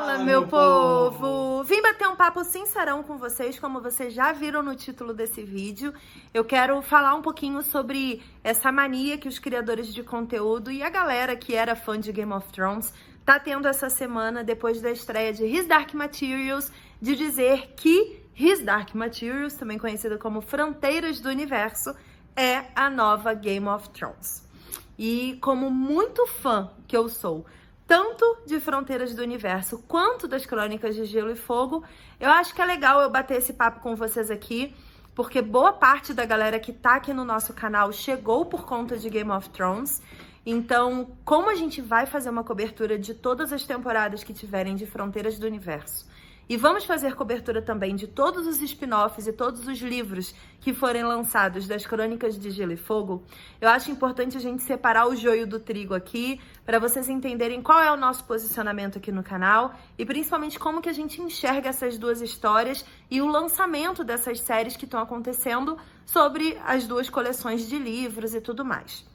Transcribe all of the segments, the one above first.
Fala, meu povo! Vim bater um papo sincerão com vocês, como vocês já viram no título desse vídeo. Eu quero falar um pouquinho sobre essa mania que os criadores de conteúdo e a galera que era fã de Game of Thrones tá tendo essa semana, depois da estreia de His Dark Materials, de dizer que His Dark Materials, também conhecida como Fronteiras do Universo, é a nova Game of Thrones. E como muito fã que eu sou, tanto de Fronteiras do Universo quanto das Crônicas de Gelo e Fogo, eu acho que é legal eu bater esse papo com vocês aqui, porque boa parte da galera que tá aqui no nosso canal chegou por conta de Game of Thrones. Então, como a gente vai fazer uma cobertura de todas as temporadas que tiverem de Fronteiras do Universo, e vamos fazer cobertura também de todos os spin-offs e todos os livros que forem lançados das Crônicas de Gelo e Fogo, eu acho importante a gente separar o joio do trigo aqui, para vocês entenderem qual é o nosso posicionamento aqui no canal e principalmente como que a gente enxerga essas duas histórias e o lançamento dessas séries que estão acontecendo sobre as duas coleções de livros e tudo mais.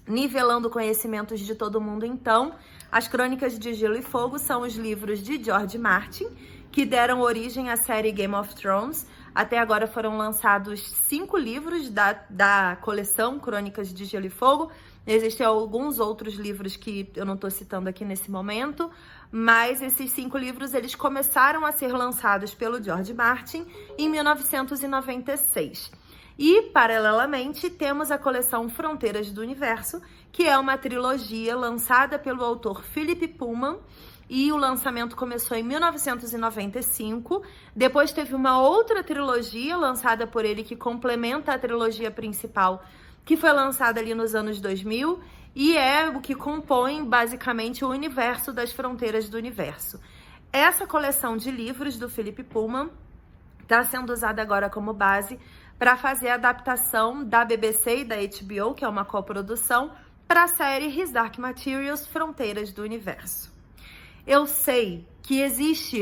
Nivelando conhecimentos de todo mundo, então, as Crônicas de Gelo e Fogo são os livros de George Martin, que deram origem à série Game of Thrones. Até agora foram lançados 5 livros da coleção Crônicas de Gelo e Fogo. Existem alguns outros livros que eu não estou citando aqui nesse momento, mas esses 5 livros eles começaram a ser lançados pelo George Martin em 1996. E, paralelamente, temos a coleção Fronteiras do Universo, que é uma trilogia lançada pelo autor Philip Pullman, e o lançamento começou em 1995. Depois teve uma outra trilogia lançada por ele que complementa a trilogia principal, que foi lançada ali nos anos 2000, e é o que compõe, basicamente, o universo das Fronteiras do Universo. Essa coleção de livros do Philip Pullman está sendo usada agora como base para fazer a adaptação da BBC e da HBO, que é uma coprodução, para a série His Dark Materials, Fronteiras do Universo. Eu sei que existe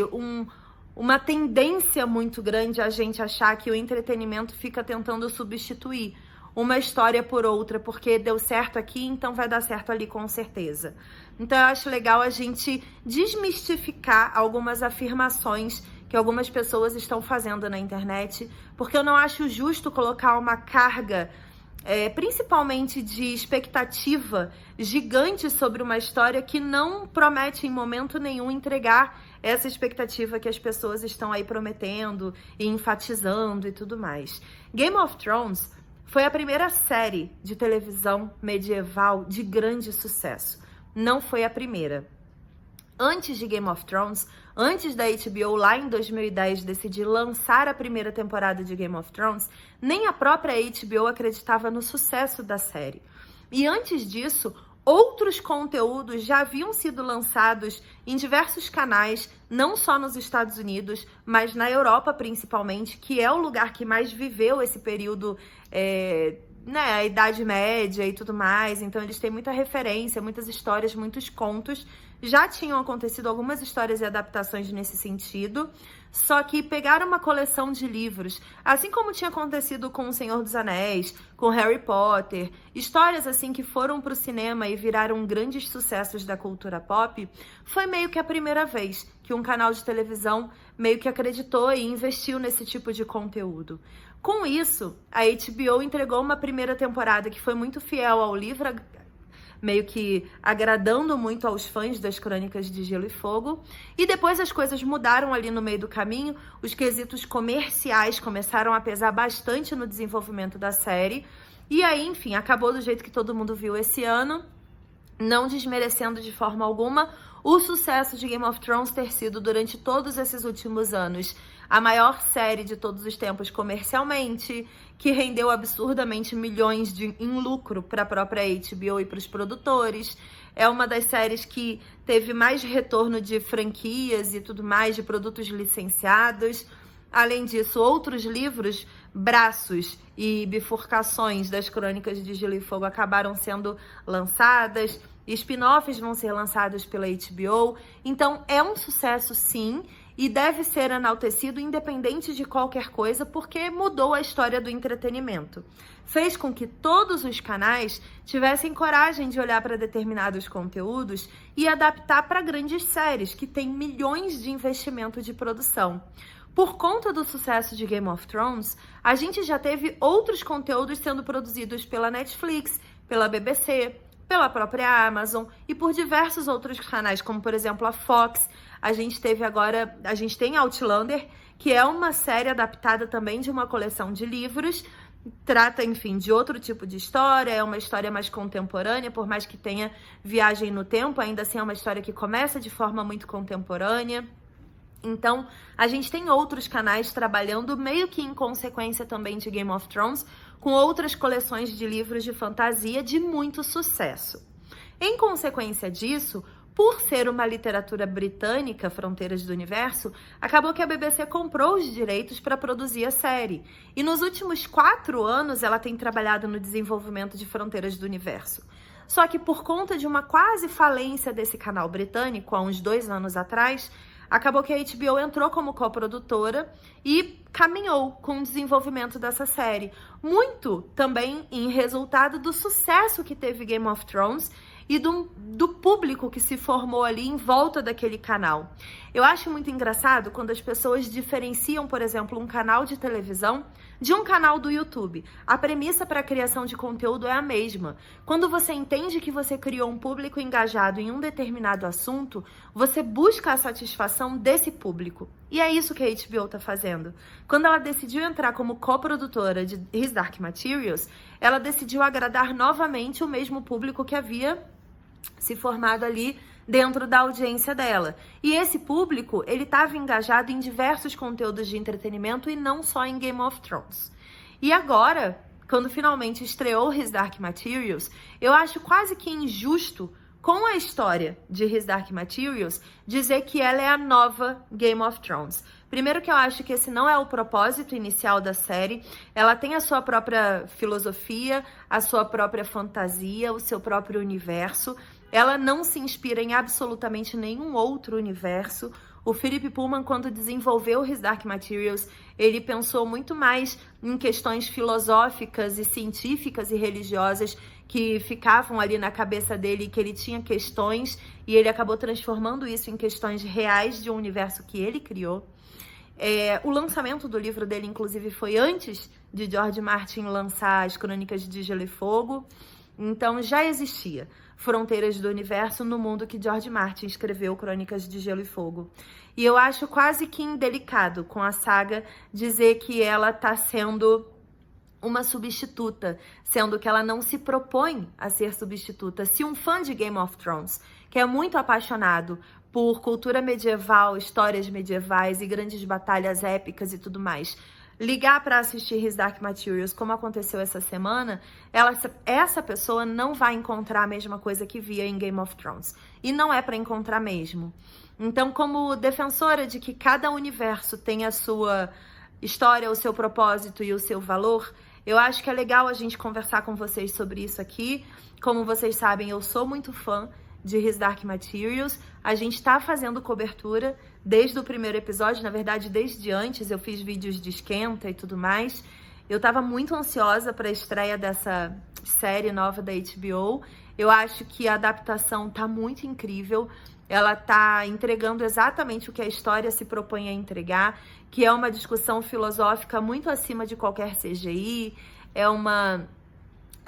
uma tendência muito grande a gente achar que o entretenimento fica tentando substituir uma história por outra, porque deu certo aqui, então vai dar certo ali com certeza. Então eu acho legal a gente desmistificar algumas afirmações que algumas pessoas estão fazendo na internet, porque eu não acho justo colocar uma carga, principalmente de expectativa gigante sobre uma história que não promete em momento nenhum entregar essa expectativa que as pessoas estão aí prometendo e enfatizando e tudo mais. Game of Thrones foi a primeira série de televisão medieval de grande sucesso. Não foi a primeira. Antes de Game of Thrones, antes da HBO, lá em 2010, decidir lançar a primeira temporada de Game of Thrones, nem a própria HBO acreditava no sucesso da série. E antes disso, outros conteúdos já haviam sido lançados em diversos canais, não só nos Estados Unidos, mas na Europa principalmente, que é o lugar que mais viveu esse período, a Idade Média e tudo mais. Então eles têm muita referência, muitas histórias, muitos contos. Já tinham acontecido algumas histórias e adaptações nesse sentido, só que pegaram uma coleção de livros, assim como tinha acontecido com O Senhor dos Anéis, com Harry Potter, histórias assim que foram para o cinema e viraram grandes sucessos da cultura pop. Foi meio que a primeira vez que um canal de televisão meio que acreditou e investiu nesse tipo de conteúdo. Com isso, a HBO entregou uma primeira temporada que foi muito fiel ao livro, meio que agradando muito aos fãs das Crônicas de Gelo e Fogo. E depois as coisas mudaram ali no meio do caminho, os quesitos comerciais começaram a pesar bastante no desenvolvimento da série. E aí, enfim, acabou do jeito que todo mundo viu esse ano, não desmerecendo de forma alguma o sucesso de Game of Thrones ter sido, durante todos esses últimos anos, a maior série de todos os tempos comercialmente, que rendeu absurdamente milhões em lucro para a própria HBO e para os produtores. É uma das séries que teve mais retorno de franquias e tudo mais, de produtos licenciados. Além disso, outros livros, braços e bifurcações das Crônicas de Gelo e Fogo acabaram sendo lançadas. Spin-offs vão ser lançados pela HBO. Então, é um sucesso, sim. e deve ser enaltecido independente de qualquer coisa, porque mudou a história do entretenimento. Fez com que todos os canais tivessem coragem de olhar para determinados conteúdos e adaptar para grandes séries, que têm milhões de investimento de produção. Por conta do sucesso de Game of Thrones, a gente já teve outros conteúdos sendo produzidos pela Netflix, pela BBC, pela própria Amazon e por diversos outros canais, como por exemplo a Fox. A gente tem Outlander, que é uma série adaptada também de uma coleção de livros, trata, enfim, de outro tipo de história, é uma história mais contemporânea, por mais que tenha viagem no tempo, ainda assim é uma história que começa de forma muito contemporânea. Então, a gente tem outros canais trabalhando meio que em consequência também de Game of Thrones, com outras coleções de livros de fantasia de muito sucesso. Em consequência disso, por ser uma literatura britânica, Fronteiras do Universo, acabou que a BBC comprou os direitos para produzir a série. E nos últimos 4 anos ela tem trabalhado no desenvolvimento de Fronteiras do Universo. Só que por conta de uma quase falência desse canal britânico, há uns 2 anos atrás, acabou que a HBO entrou como coprodutora e caminhou com o desenvolvimento dessa série. Muito também em resultado do sucesso que teve Game of Thrones e do público que se formou ali em volta daquele canal. Eu acho muito engraçado quando as pessoas diferenciam, por exemplo, um canal de televisão de um canal do YouTube. A premissa para a criação de conteúdo é a mesma. Quando você entende que você criou um público engajado em um determinado assunto, você busca a satisfação desse público. E é isso que a HBO está fazendo. Quando ela decidiu entrar como coprodutora de His Dark Materials, ela decidiu agradar novamente o mesmo público que havia se formado ali dentro da audiência dela. E esse público, ele estava engajado em diversos conteúdos de entretenimento e não só em Game of Thrones. E agora, quando finalmente estreou His Dark Materials, eu acho quase que injusto com a história de His Dark Materials dizer que ela é a nova Game of Thrones. Primeiro que eu acho que esse não é o propósito inicial da série. Ela tem a sua própria filosofia, a sua própria fantasia, o seu próprio universo. Ela não se inspira em absolutamente nenhum outro universo. O Philip Pullman, quando desenvolveu His Dark Materials, ele pensou muito mais em questões filosóficas e científicas e religiosas que ficavam ali na cabeça dele, que ele tinha questões, e ele acabou transformando isso em questões reais de um universo que ele criou. O lançamento do livro dele, inclusive, foi antes de George Martin lançar As Crônicas de Gelo e Fogo. Então, já existia Fronteiras do Universo no mundo que George Martin escreveu Crônicas de Gelo e Fogo. E eu acho quase que indelicado com a saga dizer que ela está sendo uma substituta, sendo que ela não se propõe a ser substituta. Se um fã de Game of Thrones, que é muito apaixonado por cultura medieval, histórias medievais e grandes batalhas épicas e tudo mais, ligar para assistir His Dark Materials, como aconteceu essa semana, essa pessoa não vai encontrar a mesma coisa que via em Game of Thrones. E não é para encontrar mesmo. Então, como defensora de que cada universo tem a sua história, o seu propósito e o seu valor, eu acho que é legal a gente conversar com vocês sobre isso aqui. Como vocês sabem, eu sou muito fã de His Dark Materials. A gente está fazendo cobertura desde o primeiro episódio, na verdade, desde antes. Eu fiz vídeos de esquenta e tudo mais. Eu estava muito ansiosa para a estreia dessa série nova da HBO. Eu acho que a adaptação tá muito incrível. Ela tá entregando exatamente o que a história se propõe a entregar, que é uma discussão filosófica muito acima de qualquer CGI. É uma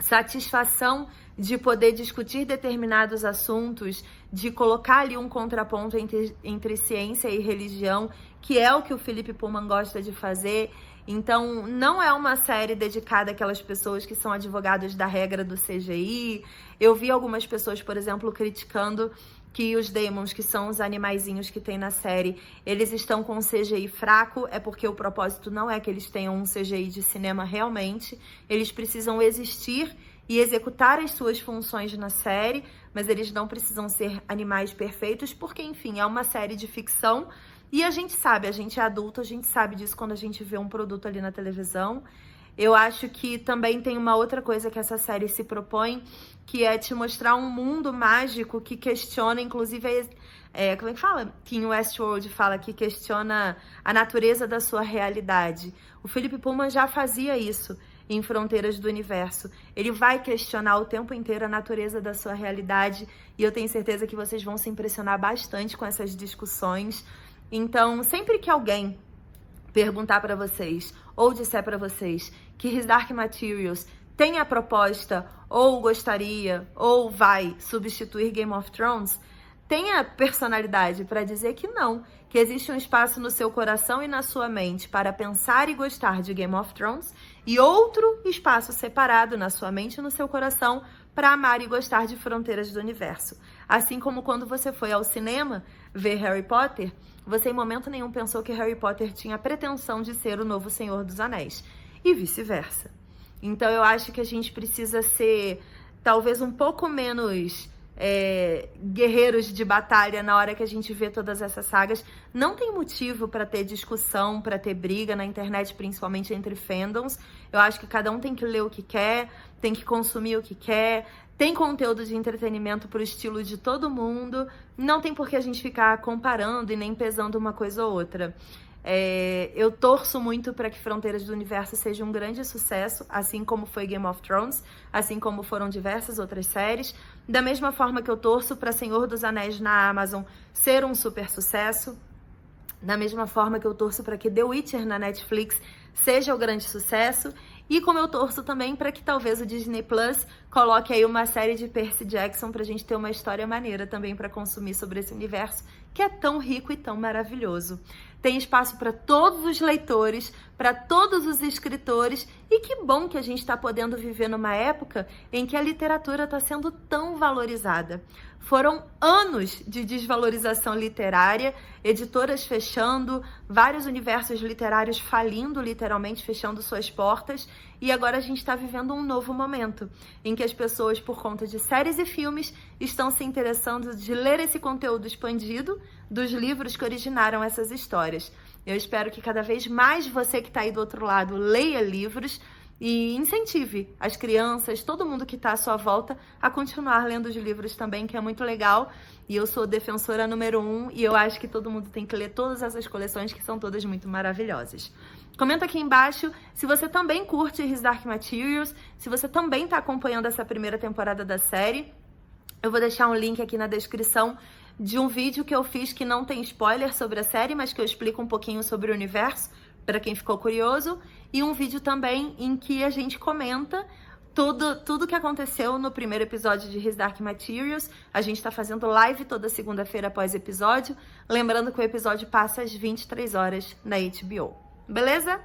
satisfação de poder discutir determinados assuntos, de colocar ali um contraponto entre ciência e religião, que é o que o Philip Pullman gosta de fazer. Então, não é uma série dedicada àquelas pessoas que são advogados da regra do CGI. Eu vi algumas pessoas, por exemplo, criticando que os Daemons, que são os animaizinhos que tem na série, eles estão com um CGI fraco, é porque o propósito não é que eles tenham um CGI de cinema realmente. Eles precisam existir e executar as suas funções na série, mas eles não precisam ser animais perfeitos, porque, enfim, é uma série de ficção e a gente sabe, a gente é adulto, a gente sabe disso quando a gente vê um produto ali na televisão. Eu acho que também tem uma outra coisa que essa série se propõe, que é te mostrar um mundo mágico que questiona, inclusive, como é que fala? Que em Westworld fala que questiona a natureza da sua realidade. O Philip Pullman já fazia isso em Fronteiras do Universo. Ele vai questionar o tempo inteiro a natureza da sua realidade e eu tenho certeza que vocês vão se impressionar bastante com essas discussões. Então, sempre que alguém perguntar para vocês ou disser para vocês que His Dark Materials tem a proposta ou gostaria ou vai substituir Game of Thrones, tenha personalidade para dizer que não, que existe um espaço no seu coração e na sua mente para pensar e gostar de Game of Thrones e outro espaço separado na sua mente e no seu coração para amar e gostar de Fronteiras do Universo. Assim como quando você foi ao cinema ver Harry Potter, você em momento nenhum pensou que Harry Potter tinha a pretensão de ser o novo Senhor dos Anéis e vice-versa. Então eu acho que a gente precisa ser talvez um pouco menos guerreiros de batalha na hora que a gente vê todas essas sagas. Não tem motivo para ter discussão, para ter briga na internet, principalmente entre fandoms. Eu acho que cada um tem que ler o que quer, tem que consumir o que quer, tem conteúdo de entretenimento pro estilo de todo mundo. Não tem por que a gente ficar comparando e nem pesando uma coisa ou outra. Eu torço muito para que Fronteiras do Universo seja um grande sucesso, assim como foi Game of Thrones, assim como foram diversas outras séries. Da mesma forma que eu torço para Senhor dos Anéis na Amazon ser um super sucesso, da mesma forma que eu torço para que The Witcher na Netflix seja o grande sucesso, e como eu torço também para que talvez o Disney Plus coloque aí uma série de Percy Jackson pra gente ter uma história maneira também para consumir sobre esse universo que é tão rico e tão maravilhoso. Tem espaço para todos os leitores, para todos os escritores, e que bom que a gente está podendo viver numa época em que a literatura está sendo tão valorizada. Foram anos de desvalorização literária, editoras fechando, vários universos literários falindo, literalmente fechando suas portas, e agora a gente está vivendo um novo momento, em que as pessoas, por conta de séries e filmes, estão se interessando de ler esse conteúdo expandido dos livros que originaram essas histórias. Eu espero que cada vez mais você que está aí do outro lado leia livros e incentive as crianças, todo mundo que está à sua volta, a continuar lendo os livros também, que é muito legal. E eu sou defensora número 1 e eu acho que todo mundo tem que ler todas essas coleções, que são todas muito maravilhosas. Comenta aqui embaixo se você também curte His Dark Materials, se você também está acompanhando essa primeira temporada da série. Eu vou deixar um link aqui na descrição de um vídeo que eu fiz que não tem spoiler sobre a série, mas que eu explico um pouquinho sobre o universo, para quem ficou curioso, e um vídeo também em que a gente comenta tudo que aconteceu no primeiro episódio de His Dark Materials. A gente tá fazendo live toda segunda-feira após episódio, lembrando que o episódio passa às 23 horas na HBO. Beleza?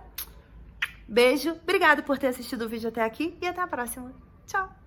Beijo, obrigado por ter assistido o vídeo até aqui e até a próxima. Tchau!